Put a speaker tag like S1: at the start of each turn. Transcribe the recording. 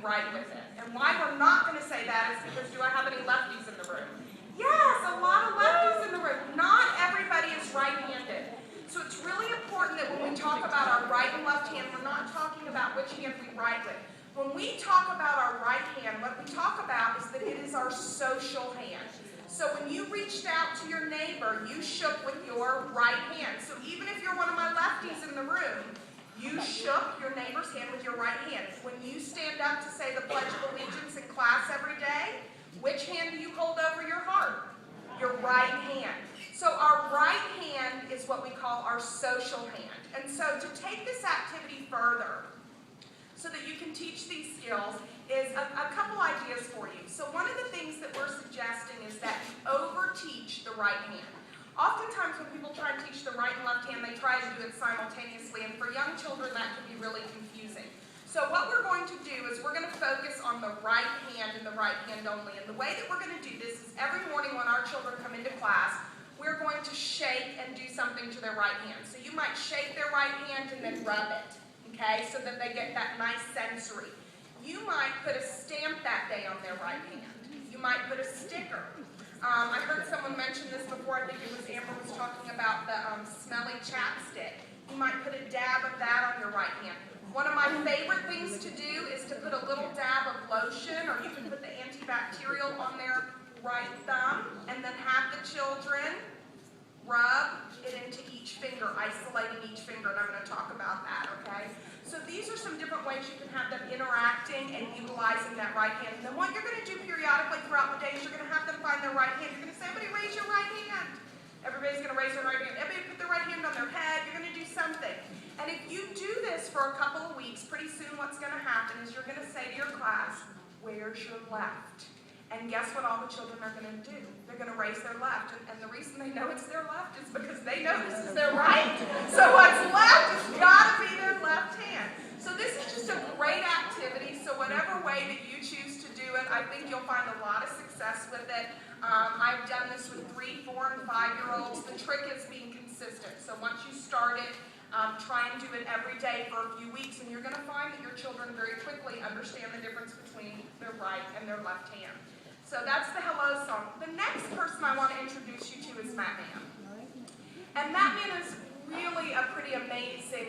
S1: right with it. And why we're not going to say that is because do I have any lefties in the room? Yes, a lot of lefties in the room. Not everybody is right-handed. So it's really important that when we talk about our right and left hand, we're not talking about which hand we write with. When we talk about our right hand, what we talk about is that it is our social hand. So when you reached out to your neighbor, you shook with your right hand. So even if you're one of my lefties in the room, you shook your neighbor's hand with your right hand. When you stand up to say the Pledge of Allegiance in class every day, which hand do you hold over your heart? Your right hand. So our right hand is what we call our social hand. And so to take this activity further, so that you can teach these skills, is a couple ideas for you. So one of the things that we're suggesting is that you over-teach the right hand. Oftentimes when people try and teach the right and left hand, they try to do it simultaneously, and for young children that can be really confusing. So what we're going to do is we're going to focus on the right hand and the right hand only. And the way that we're going to do this is every morning when our children come into class, we're going to shake and do something to their right hand. So you might shake their right hand and then rub it, okay, so that they get that nice sensory. You might put a stamp that day on their right hand. You might put a sticker. I heard someone mention this before. I think it was Amber was talking about the smelly chapstick. You might put a dab of that on your right hand. One of my favorite things to do is to put a little dab of lotion, or you can put the antibacterial on their right thumb, and then have the children rub it into each finger, isolating each finger, and I'm going to talk about that, okay? So these are some different ways you can have them interacting and utilizing that right hand. And then what you're going to do periodically throughout the day is you're going to have them find their right hand. You're going to say, everybody raise your right hand. Everybody's going to raise their right hand. Everybody put their right hand on their head. You're going to do something. And if you do this for a couple of weeks, pretty soon what's going to happen is you're going to say to your class, where's your left? And guess what all the children are going to do? They're going to raise their left. And the reason they know it's their left is because they know this is their right. So what's left has got to be their left hand. So this is just a great activity. So whatever way that you choose to do it, I think you'll find a lot of success with it. I've done this with 3, 4, and 5-year-olds. The trick is being consistent. So once you start it, try and do it every day for a few weeks, and you're going to find that your children very quickly understand the difference between their right and their left hand. So that's the hello song. The next person I want to introduce you to is Matt Man. And Matt Man is really a pretty amazing